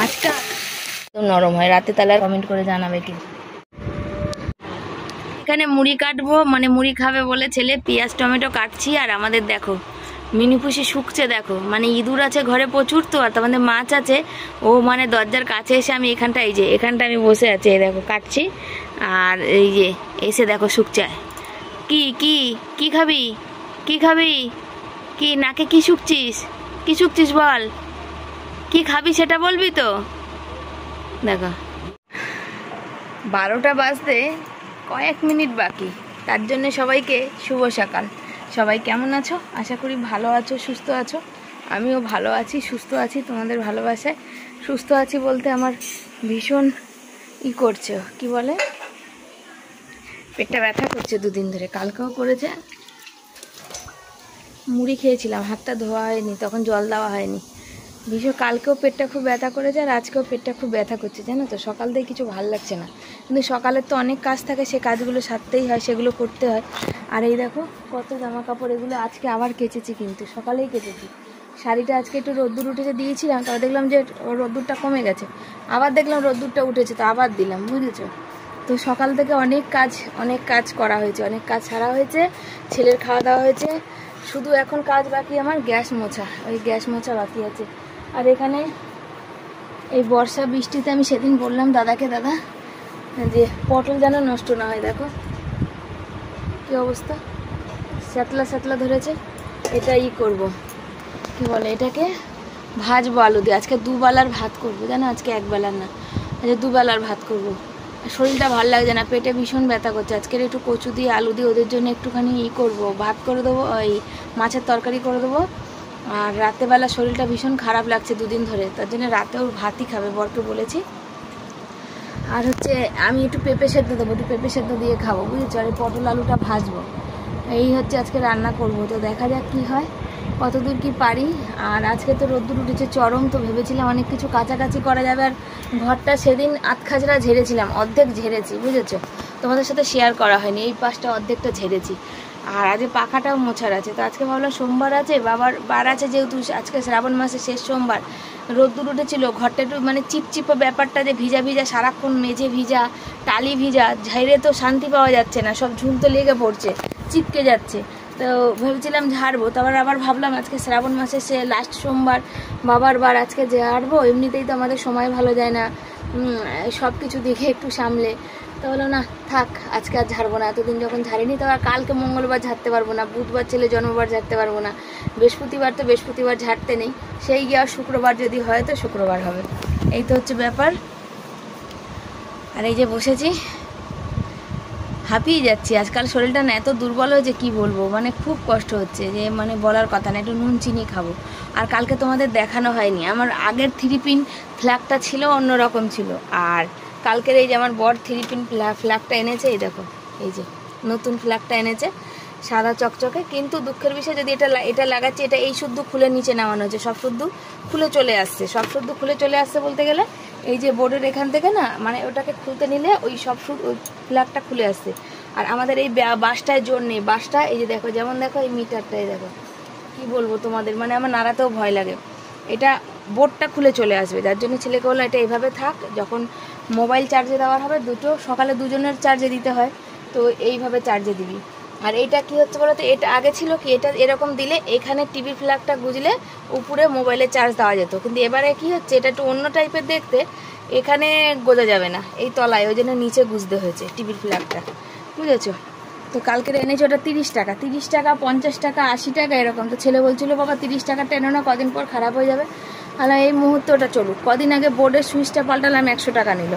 আজটা তো নরম হয় রাতে, তাহলে কমেন্ট করে জানাবে কি। এখানে মুড়ি কাটবো, মানে মুড়ি খাবে বলে ছেলে পেঁয়াজ টমেটো কাটছি। আর আমাদের দেখো মিনি পুষি শুকছে, দেখো মানে ইঁদুর আছে ঘরে প্রচুর, তো আর তোমাদের মাছ আছে। ও মানে দরজার কাছে এসে আমি এখানটা, এই যে এখানটা আমি বসে আছি, এই দেখো কাটছি। আর এই যে এসে দেখো শুকছে। কি কি কি খাবি, কি খাবি, কি নাকে কি শুকছিস, কি শুকছিস বল, কি খাবি সেটা বলবি তো। দেখো 12টা বাজতে কয়েক মিনিট বাকি, তার জন্য সবাইকে শুভ সকাল। সবাই কেমন আছো? আশা করি ভালো আছো, সুস্থ আছো। আমিও ভালো আছি, সুস্থ আছি তোমাদের ভালোবাসায়। সুস্থ আছি বলতে আমার ভীষণ করছে, কি বলে, পেটটা ব্যথা করছে দুদিন ধরে, কালকেও করেছে। মুড়ি খেয়েছিলাম, হাতটা ধোয়া হয়নি, তখন জল দেওয়া হয়নি। ভীষণ কালকেও পেটটা খুব ব্যথা করেছে, আর আজকেও পেটটা খুব ব্যথা করছে, জানো তো। সকাল থেকে কিছু ভালো লাগছে না, কিন্তু সকালের তো অনেক কাজ থাকে, সে কাজগুলো সারতেই হয়, সেগুলো করতে হয়। আর এই দেখো কত জামা কাপড়, এগুলো আজকে আবার কেচেছি, কিন্তু সকালেই কেচেছি। শাড়িটা আজকে একটু রোদ্দুর উঠেছে দিয়েছিলাম, তারপর দেখলাম যে রোদ্দুরটা কমে গেছে, আবার দেখলাম রোদ্দুরটা উঠেছে, তো আবার দিলাম, বুঝেছো। তো সকাল থেকে অনেক কাজ করা হয়েছে, অনেক কাজ সারা হয়েছে, ছেলের খাওয়া দাওয়া হয়েছে। শুধু এখন কাজ বাকি আমার গ্যাস মোছা, ওই গ্যাস মোছা বাকি আছে। আর এখানে এই বর্ষা বৃষ্টিতে আমি সেদিন বললাম দাদাকে, দাদা যে পটল যেন নষ্ট না হয়, দেখো কি অবস্থা, স্যাতলা স্যাতলা ধরেছে। এটা করব, কি বলে এটাকে, ভাজবো আলু দিয়ে। আজকে দুবেলার ভাত করবো, জানো, আজকে একবেলার না, আজকে দুবেলার ভাত করবো। শরীরটা ভালো লাগছে না, পেটে ভীষণ ব্যথা করছে। আজকের একটু কচু দিয়ে আলু দিয়ে ওদের জন্য একটুখানি করবো, ভাত করে দেবো, ওই মাছের তরকারি করে দেবো। আর রাতেবেলা শরীরটা ভীষণ খারাপ লাগছে দুদিন ধরে, তার জন্য রাতেও ভাতই খাবে, বরকে বলেছি। আর হচ্ছে আমি একটু পেঁপে সেদ্ধ দেবো, একটু পেঁপে সেদ্ধ দিয়ে খাবো, বুঝেছো। আর পটল আলুটা ভাজবো, এই হচ্ছে আজকে রান্না করবো। তো দেখা যাক কি হয়, কতদূর কি পারি। আর আজকে তো রোদ্দুর উঠেছে চরম, তো ভেবেছিলাম অনেক কিছু কাছাকাছি করা যাবে। আর ঘরটা সেদিন আধখাজরা ঝেড়েছিলাম, অর্ধেক ঝেড়েছি, বুঝেছো, তোমাদের সাথে শেয়ার করা হয়নি, এই পাশটা অর্ধেকটা ঝেড়েছি। আর আজকে পাখাটাও মোছার আছে। তো আজকে ভাবলাম সোমবার আছে, বাবার বার আছে, যেহেতু আজকে শ্রাবণ মাসের শেষ সোমবার, রোদ্দুর উঠেছিল, ঘরটা একটু মানে চিপচিপো ব্যাপারটা, যে ভিজা ভিজা সারাক্ষণ, মেঝে ভিজা, টালি ভিজা, ঝেড়ে তো শান্তি পাওয়া যাচ্ছে না, সব ঝুল তো লেগে পড়ছে, চিপকে যাচ্ছে। তো ভেবেছিলাম ঝাড়বো, তারপর আবার ভাবলাম আজকে শ্রাবণ মাসের সে লাস্ট সোমবার, বাবার বার, আজকে ঝাড়বো, এমনিতেই তো আমাদের সময় ভালো যায় না, সব কিছু দেখে একটু সামলে। তো বলো না থাক, আজকে আর ঝাড়বো না, এতদিন যখন ঝাড়িনি, তো আর কালকে মঙ্গলবার ঝাড়তে পারবো না, বুধবার ছেলে জন্মবার ঝাড়তে পারবো না, বৃহস্পতিবার তো বৃহস্পতিবার ঝাড়তে নেই, সেই গিয়ে আর শুক্রবার যদি হয় তো শুক্রবার হবে, এই তো হচ্ছে ব্যাপার। আর এই যে বসেছি, হাঁপিয়ে যাচ্ছি, আজকাল শরীরটা না এত দুর্বল হয়েছে, কি বলবো, মানে খুব কষ্ট হচ্ছে, যে মানে বলার কথা না, একটু নুন চিনি খাবো। আর কালকে তোমাদের দেখানো হয়নি, আমার আগের 3 পিন ফ্ল্যাগটা ছিল অন্যরকম ছিল, আর কালকের এই যে আমার বর 3 পিন ফ্ল্যাগটা এনেছে, এই দেখো, এই যে নতুন ফ্ল্যাগটা এনেছে, সাদা চকচকে। কিন্তু দুঃখের বিষয়, যদি এটা লাগাচ্ছি, এটা এই শুদ্ধ খুলে নিচে নামানো হচ্ছে, সব শুদ্ধ খুলে চলে আসছে, সব শুদ্ধ খুলে চলে আসছে বলতে গেলে এই যে বোর্ডের এখান থেকে না, মানে ওটাকে খুলতে নিলে ওই সব ওই ফ্ল্যাগটা খুলে আসছে। আর আমাদের এই বাসটায় জোর নেই, বাসটা এই যে দেখো, যেমন দেখো এই মিটারটাই দেখো, কি বলবো তোমাদের, মানে আমার নাড়াতেও ভয় লাগে, এটা বোর্ডটা খুলে চলে আসবে, যার জন্য ছেলেকে বললাম এটা এইভাবে থাক, যখন মোবাইল চার্জে দেওয়ার হবে, সকালে দুজনের চার্জে দিতে হয়, তো এইভাবে চার্জে দিবি। আর এইটা কি হচ্ছে বলো তো, এটা আগে ছিল কি, এটা এরকম দিলে এখানে টিভি ফ্ল্যাগটা গুজলে উপরে মোবাইলে চার্জ দেওয়া যেত, কিন্তু এবারে কি হচ্ছে, এটা একটু অন্য টাইপের দেখতে, এখানে গোজা যাবে না, এই তলায়, ওই জন্য নিচে গুজতে হয়েছে টিভির ফ্ল্যাগটা, বুঝেছো। তো কালকে এনেছে ওটা 30 টাকা, 30 টাকা, 50 টাকা, 80 টাকা এরকম। তো ছেলে বলছিল বাবা 30 টাকাটা এনো না, কদিন পর খারাপ হয়ে যাবে। তাহলে এই মুহূর্তে ওটা চলুক, কদিন আগে বোর্ডের সুইচটা পাল্টালাম, 100 টাকা নিল।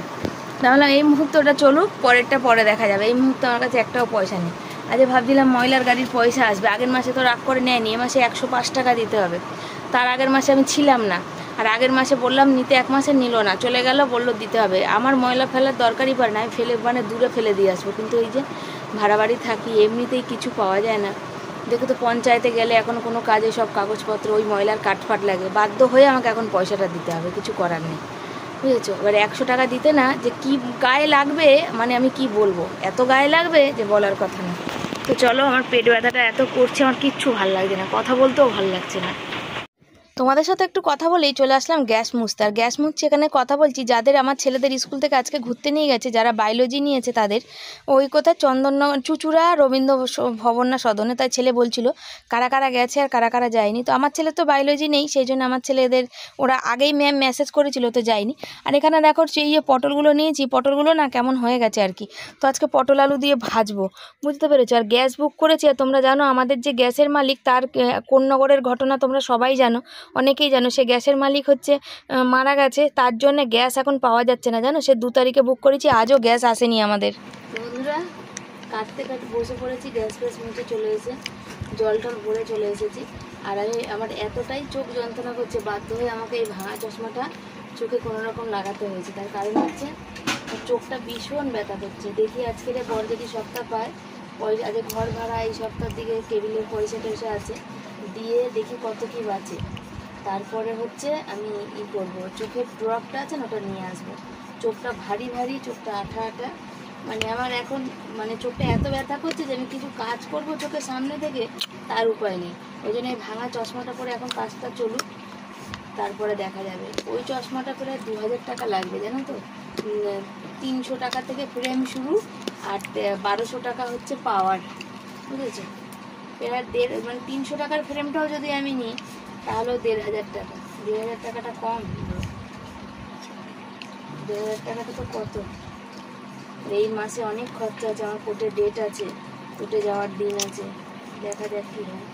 তাহলে এই মুহূর্তে ওটা চলুক, পরেরটা পরে দেখা যাবে, এই মুহূর্তে আমার কাছে একটাও পয়সা নেই। আজকে ভাবছিলাম ময়লার গাড়ির পয়সা আসবে, আগের মাসে তো রাগ করে নেয়নি, এ মাসে 105 টাকা দিতে হবে, তার আগের মাসে আমি ছিলাম না, আর আগের মাসে বললাম নিতে, 1 মাসে নিল না, চলে গেল, বললো দিতে হবে। আমার ময়লা ফেলার দরকারই পড়ে না, আমি ফেলে মানে দূরে ফেলে দিয়ে আসবো, কিন্তু এই যে ভাড়া বাড়ি থাকি, এমনিতেই কিছু পাওয়া যায় না। দেখো তো পঞ্চায়েতে গেলে এখন কোনো কাজে সব কাগজপত্র, ওই ময়লার কাঠফাট লাগে, বাধ্য হয়ে আমাকে এখন পয়সাটা দিতে হবে, কিছু করার নেই, বুঝেছো। এবার 100 টাকা দিতে না, যে কি গায়ে লাগবে, মানে আমি কি বলবো, এত গায়ে লাগবে যে বলার কথা না। তো চলো, আমার পেট ব্যথাটা এত করছে, আমার কিচ্ছু ভাল লাগছে না, কথা বলতেও ভাল লাগছে না। তোমাদের সাথে একটু কথা বলেই চলে আসলাম গ্যাস মুছতে। আর গ্যাস মুছছি, এখানে কথা বলছি যাদের আমার ছেলেদের স্কুল থেকে আজকে ঘুরতে নিয়ে গেছে, যারা বায়োলজি নিয়েছে তাদের, ওই কোথায় চন্দননগর চুচুড়া রবীন্দ্র ভবন না সদনে, তাই ছেলে বলছিল কারা কারা গেছে আর কারা কারা যায়নি। তো আমার ছেলে তো বায়োলজি নেই, সেই জন্য আমার ছেলেদের ওরা আগেই ম্যাম মেসেজ করেছিল, তো যায়নি। আর এখানে দেখো সেই পটলগুলো নিয়েছি, পটলগুলো না কেমন হয়ে গেছে আর কি, তো আজকে পটল আলু দিয়ে ভাজবো, বুঝতে পেরেছো। আর গ্যাস বুক করেছি, আর তোমরা জানো আমাদের যে গ্যাসের মালিক তার কোন্নগরের ঘটনা তোমরা সবাই জানো, অনেকেই জানো। সে গ্যাসের মালিক হচ্ছে মারা গেছে, তার জন্য গ্যাস এখন পাওয়া যাচ্ছে না, জানো। সে 2 তারিখে বুক করেছি, আজও গ্যাস আসেনি আমাদের। বন্ধুরা কাটতে কাটতে বসে পড়েছি, গ্যাস ফ্যাস মুছে চলে এসে জল টল ভরে চলে এসেছি। আর আমার এতটাই চোখ যন্ত্রণা করছে, বাধ্য হয়ে আমাকে এই ভাঙা চশমাটা চোখে কোনো রকম লাগাতে হয়েছে। তার কারণ হচ্ছে চোখটা ভীষণ ব্যথা করছে। দেখি আজকের বর যদি সপ্তাহ পায়, পয়সা আজ ঘর ভাড়া এই সপ্তাহের দিকে কেবিলের পয়সা টয়সা আছে, দিয়ে দেখি কত কি বাঁচে। তারপরে হচ্ছে আমি করবো, চোখের ড্রপটা আছে না ওটা নিয়ে আসবো। চোখটা ভারী ভারী, চোখটা আঠা আঠা, মানে আমার এখন মানে চোখটা এত ব্যথা করছে যে আমি কিছু কাজ করবো চোখের সামনে থেকে তার উপায় নেই। ওই জন্য এই ভাঙা চশমাটা পরে এখন কাজটা চলুক, তারপরে দেখা যাবে। ওই চশমাটা প্রায় 2000 টাকা লাগবে, জানো তো। 300 টাকা থেকে ফ্রেম শুরু, আর 1200 টাকা হচ্ছে পাওয়ার, বুঝেছো। প্রায় মানে 300 টাকার ফ্রেমটাও যদি আমি নিই তাহলেও 1500 টাকা। 2000 টাকাটা কম, 2000 টাকাটা তো কত। এই মাসে অনেক খরচা আছে, আমার কোর্টে ডেট আছে, কোর্টে যাওয়ার দিন আছে, দেখা যাক কী হয়।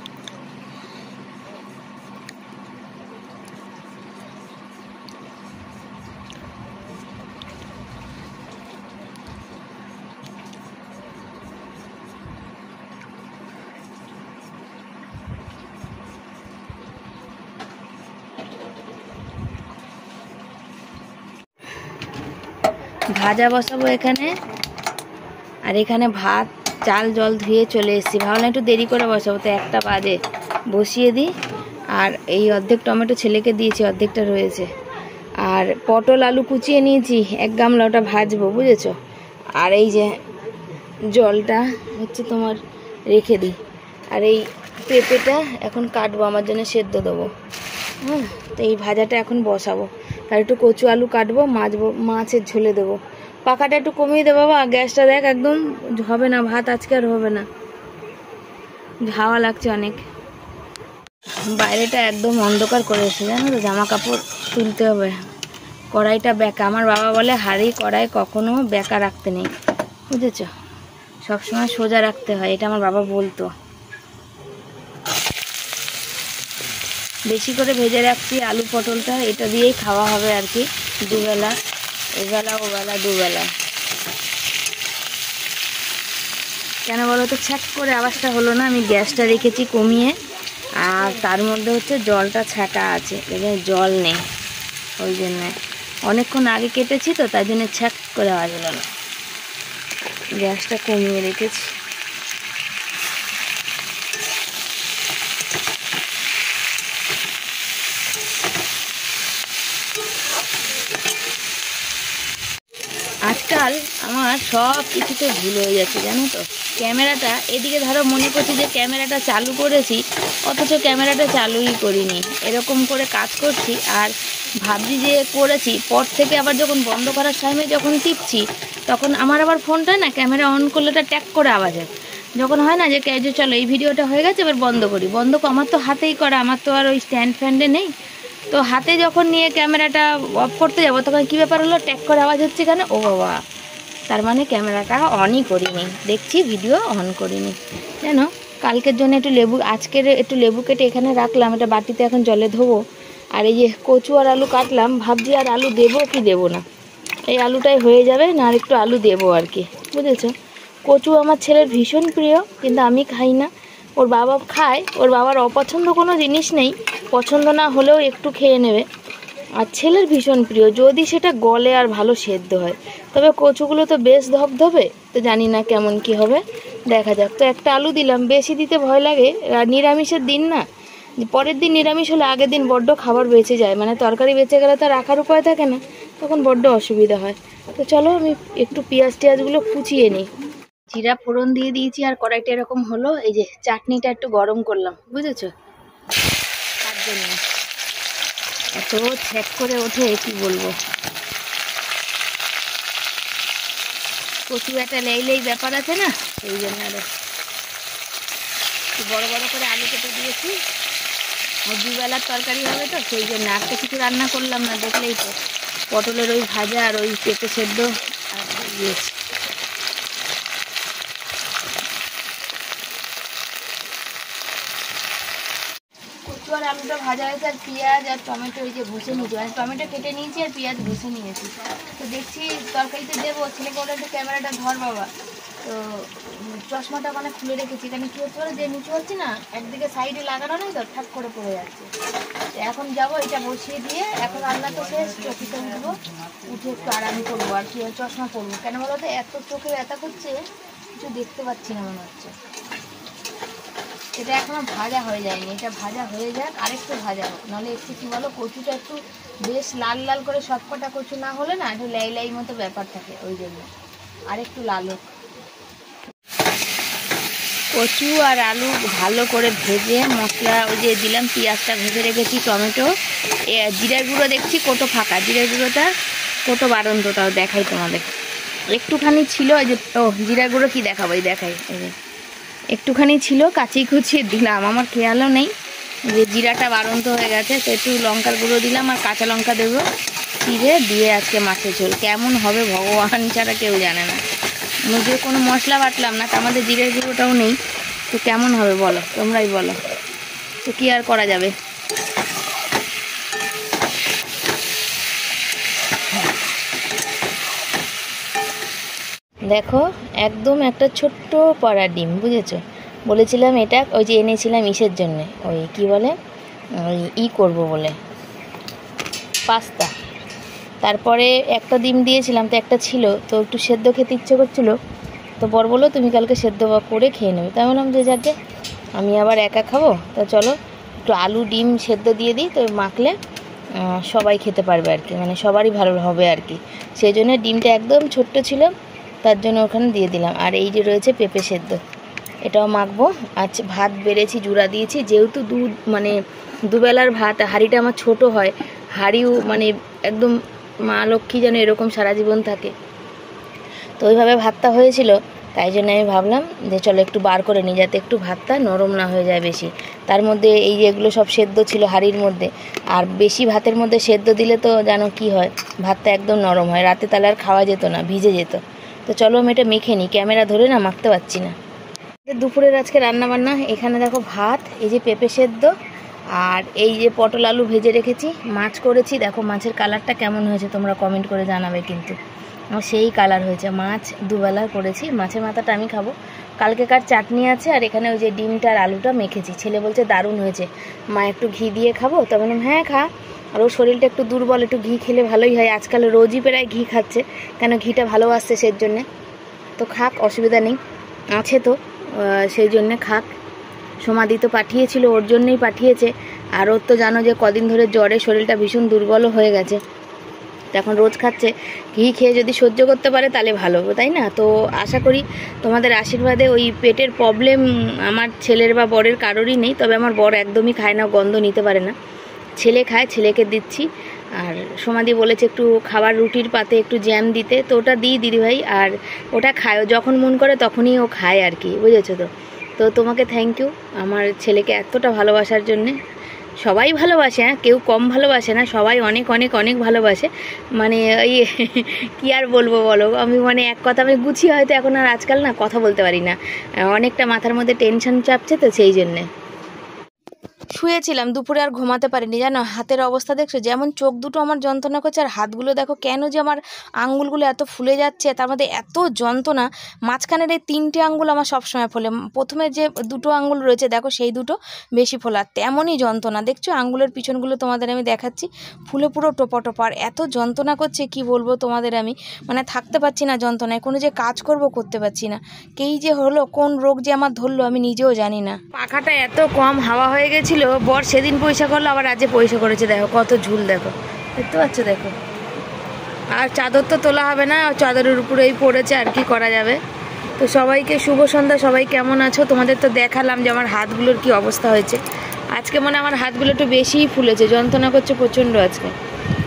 ভাজা বসাবো এখানে, আর এখানে ভাত চাল জল ধুয়ে চলে এসেছি। ভাবলাম একটু দেরি করে বসাবো, তো 1টা বাজে, বসিয়ে দিই। আর এই অর্ধেক টমেটো ছেলেকে দিয়েছি, অর্ধেকটা রয়েছে। আর পটল আলু কুচিয়ে নিয়েছি 1 গামলা, ওটা ভাজবো, বুঝেছো। আর এই যে জলটা হচ্ছে তোমার রেখে দিই। আর এই পেঁপেটা এখন কাটবো, আমার জন্য সেদ্ধ দেবো। হ্যাঁ, তো এই ভাজাটা এখন বসাবো। আর একটু কচু আলু কাটবো, মাছের ঝোলে দেবো। পাখাটা একটু কমিয়ে দেবো বাবা, গ্যাসটা দেখ একদম হবে না, ভাত আজকে আর হবে না, হাওয়া লাগছে অনেক। বাইরেটা একদম অন্ধকার করে এসে, জানো তো, জামা কাপড় তুলতে হবে। কড়াইটা বেঁকা, আমার বাবা বলে হাঁড়ি কড়াই কখনো বেঁকা রাখতে নেই, বুঝেছ, সবসময় সোজা রাখতে হয়, এটা আমার বাবা বলতো। বেশি করে ভেজে রাখছি আলু পটলটা, এটা দিয়েই খাওয়া হবে আর কি, দুবেলা, এবেলা ওবেলা দুবেলা। কেন বলো তো, ছ্যাক করে আওয়াজটা হলো না, আমি গ্যাসটা রেখেছি কমিয়ে, আর তার মধ্যে হচ্ছে জলটা ছাঁকা আছে, এখানে জল নেই, ওই জন্য অনেকক্ষণ আগে কেটেছি তো, তাই জন্য ছ্যাক করে আওয়াজ হলো না, গ্যাসটা কমিয়ে রেখেছি। আজকাল আমার সব কিছুতে ভুল হয়ে যাচ্ছে, জানো তো। ক্যামেরাটা এদিকে ধরো মনে করছি যে ক্যামেরাটা চালু করেছি, অথচ ক্যামেরাটা চালুই করিনি, এরকম করে কাজ করছি। আর ভাবছি যে করেছি, পর থেকে আবার যখন বন্ধ করার টাইমে যখন টিপছি, তখন আমার আবার ফোনটা না ক্যামেরা অন করলে ওটা ট্যাক করে আওয়াজ হয়। যখন হয় না যে চলো এই ভিডিওটা হয়ে গেছে এবার বন্ধ করি, আমার তো হাতেই করা, আমার তো আর ওই স্ট্যান্ড ফ্যান্ডে নেই। তো হাতে যখন নিয়ে ক্যামেরাটা অফ করতে যাবো, তখন কী ব্যাপার হলো, ট্যাক করে আওয়াজ হচ্ছে কেন, ও বাবা, তার মানে ক্যামেরাটা অনই করিনি, দেখছি ভিডিও অন করিনি। জানো, কালকের জন্য একটু লেবু, আজকের একটু লেবু কেটে এখানে রাখলাম, এটা বাটিতে এখন জলে ধোবো। আর এই যে কচু আর আলু কাটলাম, ভাবছি আর আলু দেবো কি দেবো না, এই আলুটাই হয়ে যাবে, না আর একটু আলু দেবো আর কি, বুঝেছো। কচু আমার ছেলের ভীষণ প্রিয়, কিন্তু আমি খাই না, ওর বাবা খায়, ওর বাবার অপছন্দ কোনো জিনিস নেই, পছন্দ না হলেও একটু খেয়ে নেবে। আর ছেলের ভীষণ প্রিয়, যদি সেটা গলে আর ভালো সেদ্ধ হয়। তবে কচুগুলো তো বেশ ধবধবে, তো জানি না কেমন কি হবে, দেখা যাক। তো একটা আলু দিলাম, বেশি দিতে ভয় লাগে, নিরামিষের দিন না, পরের দিন নিরামিষ হলে আগের দিন বড্ড খাবার বেঁচে যায়, মানে তরকারি বেঁচে গেলে তো রাখার উপায় থাকে না, তখন বড্ড অসুবিধা হয়। তো চলো আমি একটু পেঁয়াজ টিয়াজগুলো কুচিয়ে নিই। জিরা ফোড়ন দিয়ে দিয়েছি, আর কড়াইটা এরকম হলো, এই যে চাটনিটা একটু গরম করলাম, বুঝেছো, তার জন্য এত ছ্যাক করে ওঠে কি বলবো। কচু একটা লেই ব্যাপার আছে না, এই জন্য আরো বড় বড় করে আলু কেটে দিয়েছি। আর দুবেলার তরকারি হবে তো সেই জন্য আর তো কিছু রান্না করলাম না, দেখলেই তো পটলের ওই ভাজা আর ওই পেঁপে সেদ্ধ আর দিয়েছি। কচু আর আলুটা ভাজা হয়েছে, আর পেঁয়াজ আর টমেটো ওই যে ঘষে নিয়েছি, মানে টমেটো কেটে নিয়েছি আর পেঁয়াজ ঘষে নিয়েছি। তো দেখছি তরকারিতে দেবো, ছেলেকে বলে একটু ক্যামেরাটা ধর বাবা। তো চশমাটা মানে খুলে রেখেছি, এখানে কী হচ্ছে বলে যে নিচু হচ্ছে না, একদিকে সাইডে লাগানো নেই তো ঠাক করে পড়ে যাচ্ছে। এখন যাবো এটা বসিয়ে দিয়ে, এখন রান্না তো শেষ, চকিতে উঠবো, উঠে একটু আরাম করবো আর কি চশমা পরবো। কেন বলো তো এত চোখে ব্যথা করছে, কিছু দেখতে পাচ্ছি না মনে হচ্ছে। এটা এখনো ভাজা হয়ে যায়নি, এটা ভাজা হয়ে যাক, আরেকটু ভাজা হোক, নাহলে একটু কী বলো কচুটা একটু বেশ লাল লাল করে সবকটা কচু না হলে না একটু লাই মতো ব্যাপার থাকে, ওই জন্য আরেকটু লাল হোক। কচু আর আলু ভালো করে ভেজে মশলা ওই যে দিলাম, পেঁয়াজটা ভেজে রেখেছি, টমেটো, জিরার গুঁড়ো দেখছি কোটো ফাঁকা, জিরার গুঁড়োটা কোটো বাড়ন্ত, তাও দেখাই তোমাদের। একটুখানি ছিল ওই যে, ও জিরার গুঁড়ো কী দেখাবো, এই দেখাই, এই যে একটুখানি ছিল কাঁচি কুচিয়ে দিলাম, আমার খেয়ালও নেই যে জিরাটা বাড়ন্ত হয়ে গেছে, তো একটু লঙ্কার গুঁড়ো দিলাম আর কাঁচা লঙ্কা দেবো চিড়ে দিয়ে। আজকে মাছের ঝোল কেমন হবে ভগবান ছাড়া কেউ জানে না, যে কোনো মশলা বাটলাম না, তার মধ্যে জিরের গুঁড়োটাও নেই, তো কেমন হবে বলো, তোমরাই বলো, তো কি আর করা যাবে। দেখো একদম একটা ছোট্ট পড়া ডিম, বুঝেছো? বলেছিলাম এটা ওই যে এনেছিলাম ইসের জন্যে, ওই কি বলে ওই করবো বলে পাস্তা। তারপরে একটা ডিম দিয়েছিলাম, তো একটা ছিল, তো একটু সেদ্ধ খেতে ইচ্ছে করছিলো, তো বর বললো তুমি কালকে সেদ্ধ করে খেয়ে নেবে। তাই বললাম যে যাকে আমি আবার একা খাবো, তো চলো একটু আলু ডিম সেদ্ধ দিয়ে দিই, তো মাখলে সবাই খেতে পারবে আর কি, মানে সবারই ভালো হবে আর কি। সেই জন্য ডিমটা একদম ছোট্ট ছিল, তার জন্য ওখানে দিয়ে দিলাম। আর এই যে রয়েছে পেঁপে সেদ্ধ, এটাও মাখবো। আচ্ছা ভাত বেড়েছি, জুড়া দিয়েছি, যেহেতু মানে দুবেলার ভাত, হাঁড়িটা আমার ছোট হয়, হাঁড়িও মানে একদম মা লক্ষ্মী যেন এরকম সারা জীবন থাকে, তো ওইভাবে ভাতটা হয়েছিল। তাই জন্য আমি ভাবলাম যে চলো একটু বার করে নিই, যাতে একটু ভাতটা নরম না হয়ে যায় বেশি। তার মধ্যে এই যে এগুলো সব সেদ্ধ ছিল হাঁড়ির মধ্যে, আর বেশি ভাতের মধ্যে সেদ্ধ দিলে তো জানো কি হয়, ভাতটা একদম নরম হয়, রাতে তাহলে আর খাওয়া যেত না, ভিজে যেত। তো চলো আমি এটা মেখে নিই, ক্যামেরা ধরে না মাখতে পারছি না। দুপুরের আজকে রান্নাবান্না, এখানে দেখো ভাত, এই যে পেঁপে সেদ্ধ, আর এই যে পটল আলু ভেজে রেখেছি, মাছ করেছি। দেখো মাছের কালারটা কেমন হয়েছে তোমরা কমেন্ট করে জানাবে কিন্তু, সেই কালার হয়েছে। মাছ দুবেলা করেছি, মাছের মাথাটা আমি খাবো, কালকেকার চাটনি আছে, আর এখানে ওই যে ডিমটা আর আলুটা মেখেছি। ছেলে বলছে দারুণ হয়েছে মা, একটু ঘি দিয়ে খাবো, তো বললাম হ্যাঁ খা, আর ওর শরীরটা একটু দুর্বল, একটু ঘি খেলে ভালোই হয়, আজকাল রোজই প্রায় ঘি খাচ্ছে, কেন ঘিটা ভালোবাসছে সেই জন্যে, তো খাক, অসুবিধা নেই, আছে তো সেই জন্যে খাক। সমাধি তো পাঠিয়েছিল, ওর জন্যই পাঠিয়েছে, আর ওর তো জানো যে কদিন ধরে জ্বরে শরীরটা ভীষণ দুর্বলও হয়ে গেছে, এখন রোজ খাচ্ছে। ঘি খেয়ে যদি সহ্য করতে পারে তাহলে ভালো, তাই না? তো আশা করি তোমাদের আশীর্বাদে ওই পেটের প্রবলেম আমার ছেলের বা বরের কারোরই নেই, তবে আমার বর একদমই খায় না, গন্ধ নিতে পারে না, ছেলে খায়, ছেলেকে দিচ্ছি। আর সমাধি বলেছে একটু খাবার রুটির পাতে একটু জ্যাম দিতে, তো ওটা দিই দিদিভাই, আর ওটা খায়, ও যখন মন করে তখনই ও খায় আর কি, বুঝেছো তো? তো তোমাকে থ্যাংক ইউ আমার ছেলেকে এতটা ভালোবাসার জন্যে। সবাই ভালোবাসে, হ্যাঁ, কেউ কম ভালোবাসে না, সবাই অনেক অনেক অনেক ভালোবাসে, মানে ওই কী আর বলবো বলো, আমি মানে এক কথা আমি গুছিয়ে হয়তো এখন আর আজকাল না কথা বলতে পারি না, অনেকটা মাথার মধ্যে টেনশন চাপছে, তো সেই জন্যে শুয়েছিলাম, দুপুরে আর ঘুমাতে পারিনি জানো। হাতের অবস্থা দেখছো, যেমন চোখ দুটো আমার যন্ত্রণা করছে, আর হাতগুলো দেখো কেন যে আমার আঙ্গুলগুলো এত ফুলে যাচ্ছে, তার মধ্যে এত যন্ত্রণা, মাঝখানের এই 3টে আঙ্গুল আমার সবসময় ফোলে, প্রথমে যে 2টো আঙ্গুল রয়েছে দেখো সেই 2টো বেশি ফোলা, তেমনই যন্ত্রণা, দেখছো আঙ্গুলের পিছনগুলো তোমাদের আমি দেখাচ্ছি, ফুলে পুরো টোপা টোপা, আর এত যন্ত্রণা করছে কি বলবো তোমাদের, আমি মানে থাকতে পারছি না যন্ত্রণায়, কোনো যে কাজ করব করতে পারছি না, কেই যে হলো, কোন রোগ যে আমার ধরলো আমি নিজেও জানি না। পাখাটা এত কম হাওয়া হয়ে গেছিল, বর সেদিন পয়সা করলো, আবার আজকে পয়সা করেছে, দেখো কত ঝুল, দেখো দেখতে পাচ্ছ, দেখো। আর চাদর তো তোলা হবে না, চাদরের উপরেই পড়েছে, আর কি করা যাবে। তো সবাইকে শুভ সন্ধ্যা, সবাই কেমন আছো? তোমাদের তো দেখালাম যে আমার হাতগুলোর কি অবস্থা হয়েছে, আজকে মনে আমার হাতগুলো একটু বেশিই ফুলেছে, যন্ত্রণা করছে প্রচণ্ড। আজকে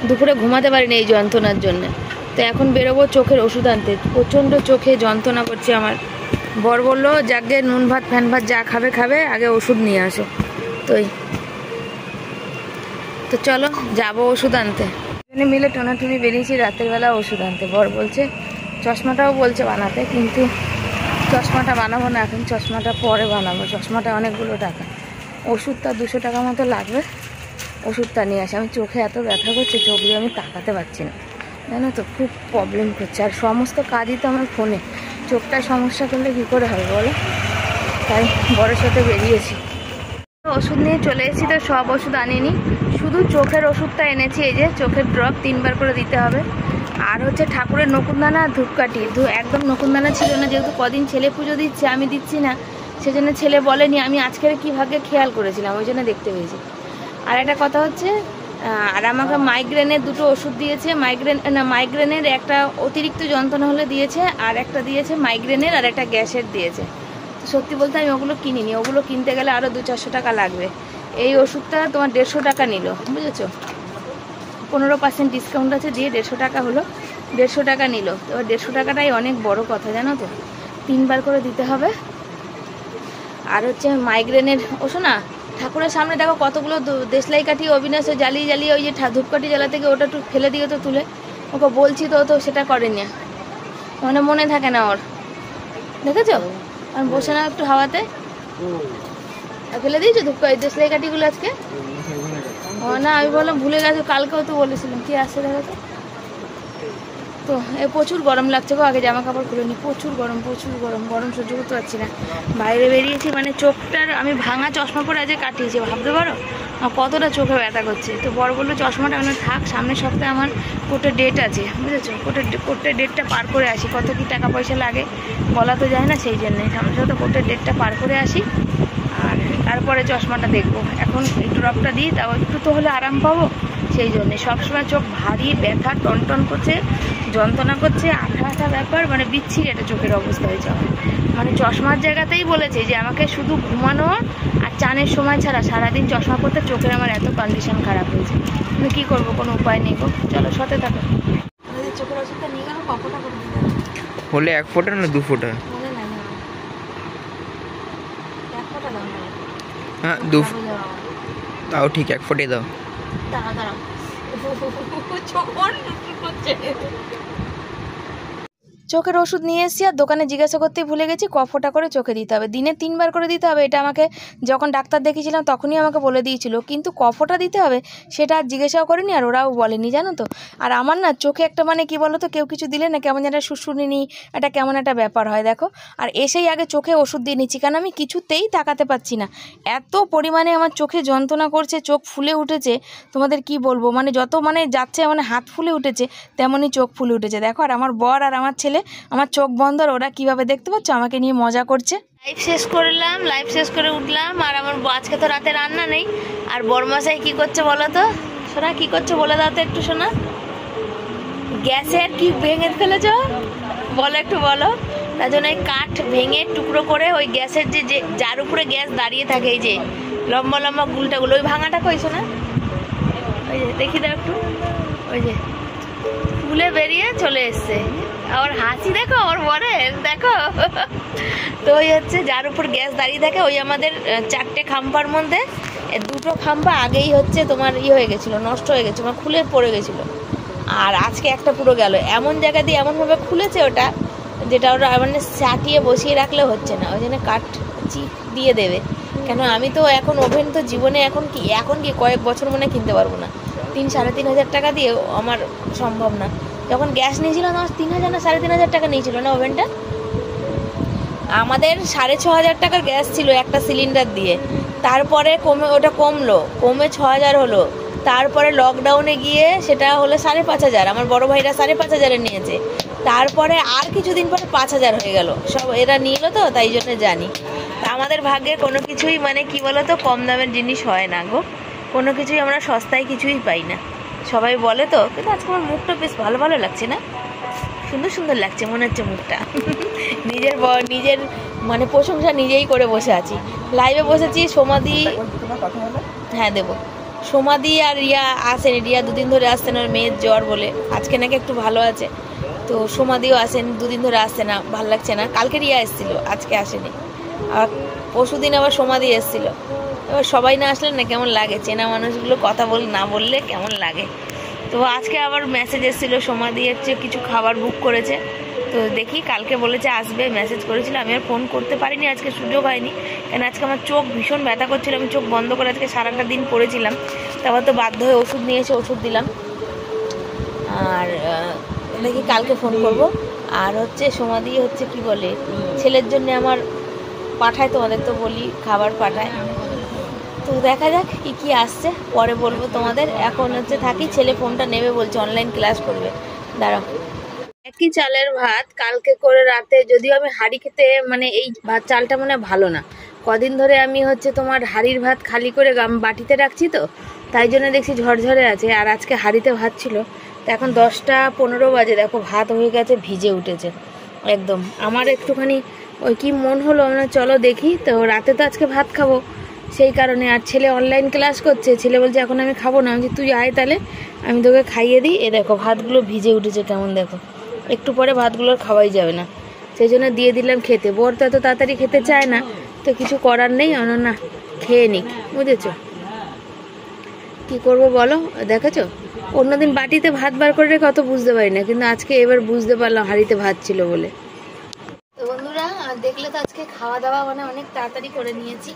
দুপুরে ঘুমাতে পারিনি এই যন্ত্রণার জন্য। তো এখন বেরোবো চোখের ওষুধ আনতে, প্রচণ্ড চোখে যন্ত্রণা করছে আমার। বর বললো যাকে নুন ভাত ফ্যান ভাত যা খাবে খাবে, আগে ওষুধ নিয়ে আসো। তো চলো যাবো ওষুধ আনতে। এখানে মিলে টোনাটুনি বেরিয়েছি রাতের বেলা ওষুধ আনতে। বর বলছে চশমাটাও বলছে বানাতে, কিন্তু চশমাটা বানাবো না এখন, চশমাটা পরে বানাবো। চশমাটা অনেকগুলো টাকা, ওষুধটা 200 টাকা মতো লাগবে। ওষুধটা নিয়ে আসি। আমি চোখে এত ব্যথা করছে, চোখ দিয়ে আমি তাকাতে পারছি না, জানো তো, খুব প্রবলেম করছে। আর সমস্ত কাজই তো আমার ফোনে, চোখটায় সমস্যা করলে কী করে হবে বলো? তাই বড়ের সাথে বেরিয়েছি। ওষুধ নিয়ে চলে এসেছি। তো সব ওষুধ আনিনি, শুধু চোখের ওষুধটা এনেছি। এই যে চোখের ড্রপ 3 বার করে দিতে হবে। আর হচ্ছে ঠাকুরের নকুনদানা আর ধূপকাঠি। একদম নকুনদানা ছিল না, যেহেতু কদিন ছেলে পুজো দিচ্ছে, আমি দিচ্ছি না, সেজন্য ছেলে বলেনি। আমি আজকের কি ভাগ্যে খেয়াল করেছিলাম, ওই জন্য দেখতে পেয়েছি। আর একটা কথা হচ্ছে, আর আমাকে মাইগ্রেনের 2টো ওষুধ দিয়েছে। মাইগ্রেনের একটা অতিরিক্ত যন্ত্রণা হলে দিয়েছে, আর একটা দিয়েছে মাইগ্রেনের, আর একটা গ্যাসের দিয়েছে। সত্যি বলতে আমি ওগুলো কিনিনি, ওগুলো কিনতে গেলে আরও 200-400 টাকা লাগবে। এই ওষুধটা তোমার 150 টাকা নিল, বুঝেছো? 15% ডিসকাউন্ট আছে, দিয়ে 150 টাকা হলো, 150 টাকা নিল। এবার 150 টাকাটাই অনেক বড় কথা, জানো তো। 3 বার করে দিতে হবে। আর হচ্ছে মাইগ্রেনের ওষুধ না, ঠাকুরের সামনে দেখো কতগুলো দেশলাই কাঠি অবিনাশে জ্বালিয়ে জ্বালিয়ে, ওই যে ধূপকাঠি জ্বালা থেকে ওটা একটু ফেলে দিও তো তুলে। ওকে বলছি তো সেটা করেনি, মানে মনে থাকে না ওর, দেখেছো? আর বসে না একটু হাওয়াতে, ফেলে দিয়েছো দেশলাই কাঠিগুলো আজকে? ও না, আমি বললাম ভুলে গেছো, কালকেও তো বলেছিলাম। কি আসছে দেখো তো। তো প্রচুর গরম লাগছে গো, আগে জামা কাপড় খুলে নি। প্রচুর গরম, প্রচুর গরম, গরম সহ্য করতে পারছি না। বাইরে বেরিয়েছি, মানে চোখটার আমি ভাঙা চশমা পরে আজকে কাটিয়েছি, ভাবতে পারো কতটা চোখে ব্যথা করছে। তো বড় বললো চশমাটা মানে থাক, সামনের সপ্তাহে আমার কোর্টের ডেট আছে, বুঝেছো? কোর্টের ডেটটা পার করে আসি, কত কি টাকা পয়সা লাগে বলা তো যায় না, সেই জন্যে সামনের সপ্তাহে কোর্টের ডেটটা পার করে আসি, আর তারপরে চশমাটা দেখবো। এখন এই ড্রপটা দিই, তাও একটু তো হলে আরাম পাবো, সেই জন্যে। সবসময় চোখ ভারী ব্যথা, টনটন করছে, যন্ত্রণা করছে, আঠা আঠা ব্যাপার, মানে বিচ্ছিরি একটা চোখের অবস্থা হয়েছে আমার। মানে চশমার জায়গাতেই বলেছে যে আমাকে শুধু ঘুমানো আর চানের সময় ছাড়া সারাদিন চশমা পরতে চোখের আমার এত কন্ডিশন খারাপ হয়েছে। কিন্তু কী করবো, কোনো উপায় নেই গো। চলো সাথে থাকো। চোখের ওষুধটা নিয়ে গেল, কপটা করে দিতে হলে 1 ফোঁটা না 2 ফোঁটা? মনে নাই, 1 ফোঁটা দাও। হ্যাঁ 2, তাও ঠিক 1 ফোঁটাই দাও। দাঁড়াও চোখ করছে। চোখের ওষুধ নিয়ে এসেছি, আর দোকানে জিজ্ঞাসা করতেই ভুলে গেছি, কফোটা করে চোখে দিতে হবে, দিনে 3 বার করে দিতে হবে। এটা আমাকে যখন ডাক্তার দেখিয়েছিলাম তখনই আমাকে বলে দিয়েছিল, কিন্তু কফোটা দিতে হবে সেটা আর জিজ্ঞাসাও করিনি, আর ওরাও বলেনি, জানো তো। আর আমার না চোখে একটা মানে কি বলো তো, কেউ কিছু দিলে না কেমন যেন শুশুনিনি, এটা কেমন একটা ব্যাপার হয় দেখো। আর এসেই আগে চোখে ওষুধ দিয়ে নিচ্ছি, কারণ আমি কিছুতেই তাকাতে পারছি না, এত পরিমাণে আমার চোখে যন্ত্রণা করছে, চোখ ফুলে উঠেছে, তোমাদের কি বলবো, মানে যত মানে যাচ্ছে মানে হাত ফুলে উঠেছে, তেমনই চোখ ফুলে উঠেছে দেখো। আর আমার বর আর আমার ছেলে আমার চোখ বন্ধ, ওরা কিভাবে দেখতে পাচ্ছ আমাকে নিয়ে মজা করছে। লাইভ শেষ করলাম, লাইভ শেষ করে উঠলাম, আর আমার আজকে তো রাতে রান্না নেই। আর বরমাসাই কি করছে বলো তো, সোনা কি করছো বলে দাও তো একটু। সোনা গ্যাসের কি ভেঙে ফেলেছ বলো, একটু বলো। তার জন্য এই কাঠ ভেঙে টুকরো করে ওই গ্যাসের যে যার উপরে গ্যাস দাঁড়িয়ে থাকে, এই যে লম্বা লম্বা গুলটাগুলো, ওই ভাঙাটা কইছো না, ওই যে দেখি দাও একটু, ওই যে ফুলে বেরিয়ে চলে এসছে। আমার হাসি দেখো, আমার বরের দেখো। তো ওই হচ্ছে যার উপর গ্যাস দাঁড়িয়ে থাকে, ওই আমাদের 4টে খাম্পার মধ্যে 2টো খাম্পা আগেই হচ্ছে তোমার হয়ে গেছিলো, নষ্ট হয়ে গেছে, মানে খুলে পড়ে গেছিলো। আর আজকে একটা পুরো গেল, এমন জায়গা দিয়ে এমনভাবে খুলেছে ওটা, যেটা ওরা মানে চাটিয়ে বসিয়ে রাখলে হচ্ছে না, ওই জন্য কাঠ চিপ দিয়ে দেবে। কেন আমি তো এখন ওভেন তো জীবনে এখন কি কয়েক বছর মনে কিনতে পারবো না, 3-3.5 হাজার টাকা দিয়ে আমার সম্ভব না। যখন গ্যাস নিয়েছিলাম আমার 3,000 না 3,500 টাকা নিয়েছিল না ওভেনটা। আমাদের 6,500 টাকার গ্যাস ছিল একটা সিলিন্ডার দিয়ে, তারপরে ওটা কমে 6,000 হলো। তারপরে লকডাউনে গিয়ে সেটা হলো 5,500, আমার বড় ভাইরা 5,500 নিয়েছে। তারপরে আর কিছুদিন পরে 5,000 হয়ে গেল, সব এরা নিল তো, তাই জন্য জানি। আমাদের ভাগ্যে কোনো কিছুই মানে কি বলো তো, কম দামের জিনিস হয় না গো, কোনো কিছুই আমরা সস্তায় কিছুই পাই না, সবাই বলে তো। কিন্তু আজকে আমার মুখটা বেশ ভালো ভালো লাগছে না, সুন্দর সুন্দর লাগছে মনে হচ্ছে মুখটা। নিজের মানে প্রশংসা নিজেই করে বসে আছি। লাইভে বসেছি, সোমাদি, হ্যাঁ দেবো, সোমাদি আর রিয়া আসেনি। রিয়া দুদিন ধরে আসছে না, ওর মেয়ের জ্বর বলে। আজকে নাকি একটু ভালো আছে, তো সোমাদিও আসেন, দুদিন ধরে আসছে না, ভালো লাগছে না। কালকে রিয়া এসেছিলো, আজকে আসেনি। আর পরশু দিন আবার সোমাদি এসেছিলো। এবার সবাই না আসলে না কেমন লাগে, চেনা মানুষগুলো কথা না বললে কেমন লাগে। তো আজকে আবার মেসেজ এসেছিলো, সোমাদি হচ্ছে কিছু খাবার বুক করেছে, তো দেখি কালকে বলেছে আসবে, মেসেজ করেছিল। আমি আর ফোন করতে পারিনি, আজকে সুযোগ হয়নি, কারণ আজকে আমার চোখ ভীষণ ব্যথা করছিল। আমি চোখ বন্ধ করে আজকে সারাটা দিন পড়েছিলাম, তারপর তো বাধ্য হয়ে ওষুধ নিয়ে এসে ওষুধ দিলাম। আর দেখি কালকে ফোন করব। আর হচ্ছে সোমাদি হচ্ছে কি বলে, ছেলের জন্য আমার পাঠায়, তোমাদের তো বলি খাবার পাঠায়। তো দেখা যাক কী কী আসছে, পরে বলবো তোমাদের। এখন হচ্ছে থাকি, ছেলে ফোনটা নেবে বলছে, অনলাইন ক্লাস করবে। দাঁড়াও। একই চালের ভাত কালকে করে রাতে, যদিও আমি হাঁড়ি খেতে, মানে এই ভাত চালটা মনে হয় ভালো না। কদিন ধরে আমি হচ্ছে তোমার হাঁড়ির ভাত খালি করে বাটিতে রাখছি, তো তাই জন্য দেখছি ঝরঝরে আছে। আর আজকে হাঁড়িতে ভাত ছিল, তো এখন 10টা 15 বাজে, দেখো ভাত হয়ে গেছে, ভিজে উঠেছে একদম। আমার একটুখানি ওই কি মন হলো, আমরা চলো দেখি। তো রাতে তো আজকে ভাত খাবো, সেই কারণে। আর ছেলে অনলাইন ক্লাস করছে, ছেলে বলছে এখন আমি খাবো না। আমি তুই আয় তাহলে, আমি তোকে খাইয়ে দিই। এ দেখো ভাতগুলো ভিজে উঠেছে কেমন, দেখো একটু পরে ভাতগুলোর খাওয়াই যাবে না, সেই জন্য দিয়ে দিলাম খেতে। বর তো এত তাড়াতাড়ি খেতে চায় না, তো কিছু করার নেই, না খেয়ে নিক, বুঝেছো? কি করব বলো, দেখেছো অন্যদিন বাটিতে ভাত বার করে রেখে অত বুঝতে পারি না, কিন্তু আজকে এবার বুঝতে পারলাম হাঁড়িতে ভাত ছিল বলে। তো বন্ধুরা দেখলে তো আজকে খাওয়া দাওয়া মানে অনেক তাড়াতাড়ি করে নিয়েছি।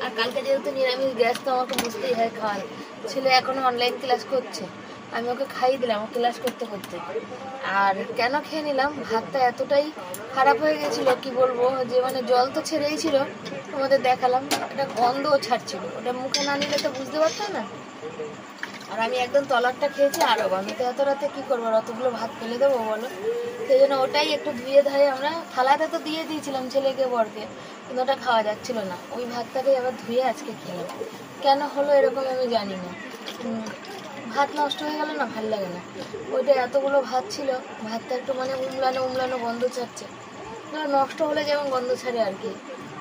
আর কালকে যেহেতু নিরামিষ, গ্যাস তো আমাকে বুঝতেই হয় খাওয়া। ছেলে এখনো অনলাইন ক্লাস করছে, আমি ওকে খাইয়ে দিলাম ও ক্লাস করতে করতে। আর কেন খেয়ে নিলাম, ভাতটা এতটাই খারাপ হয়ে গেছিলো কি বলবো, যে মানে জল তো ছেড়েই ছিল, তোমাদের দেখালাম, একটা গন্ধও ছাড়ছিল, ওটা মুখে না নিলে তো বুঝতে পারতাম না। আর আমি একদম তলারটা খেয়েছি, আরও গন্ধতে এত রাতে কী করবো, অতগুলো ভাত ফেলে দেবো বলো? সেই জন্য ওটাই একটু ধুয়ে ধারে, আমরা থালাতে তো দিয়ে দিয়েছিলাম ছেলেকে বরকে, কিন্তু ওটা খাওয়া যাচ্ছিল না। ওই ভাতটাকেই আবার ধুয়ে আজকে খেলাম। কেন হলো এরকম আমি জানি না, ভাত নষ্ট হয়ে গেল না, ভাল লাগে না। ওইটা এতগুলো ভাত ছিল, ভাতটা একটু মানে উমলানো গন্ধ ছাড়ছে, নষ্ট হলে যেমন গন্ধ ছাড়ে আর কি।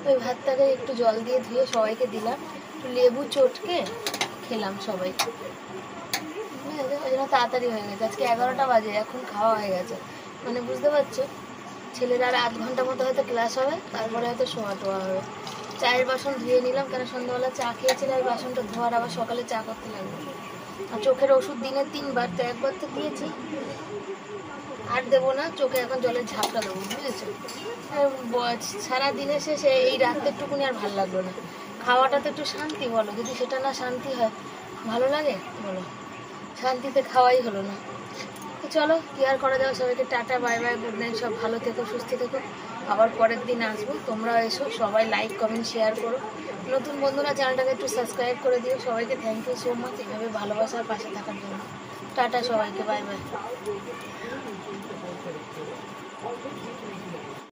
ওই ভাতটাকে একটু জল দিয়ে ধুয়ে সবাইকে দিলাম, একটু লেবু চটকে খেলাম সবাই। ওই জন্য তাড়াতাড়ি হয়ে গেছে, আজকে 11টা বাজে, এখন খাওয়া হয়ে গেছে। মানে বুঝতে পারছো, ছেলের আর 8 ঘন্টা মতো হয়তো ক্লাস হবে, তারপরে হয়তো শোয়া টোয়া হবে। চায়ের বাসন ধুয়ে নিলাম, কেন সন্ধ্যাবেলা চা খেয়েছিলাম, আর বাসনটা ধোয়ার, আবার সকালে চা করতে লাগবে। আর চোখের ওষুধ দিনে 3 বার, তো 1বার তো দিয়েছি, আর দেবো না। চোখে এখন জলের ঝাপটা দেবো, বুঝেছো? সারাদিনে শেষে এই রাত্রেরটুকুনি আর ভালো লাগলো না। খাওয়াটা তো একটু শান্তি, বলো, যদি সেটা না শান্তি হয় ভালো লাগে বলো? শান্তিতে খাওয়াই হলো না। তো চলো কি আর করা যাবে, সবাইকে tata, bye bye, good night, সব ভালো থেকো, সুস্থ থেকো। আবার পরের দিন আসবো, তোমরা এসো, সবাই লাইক কমেন্ট শেয়ার করো। নতুন বন্ধুরা চ্যানেলটাকে একটু সাবস্ক্রাইব করে দিও। সবাইকে থ্যাংক ইউ সো মাচ এভাবে ভালোবাসার পাশে থাকার জন্য। টাটা সবাইকে, বাই বাই।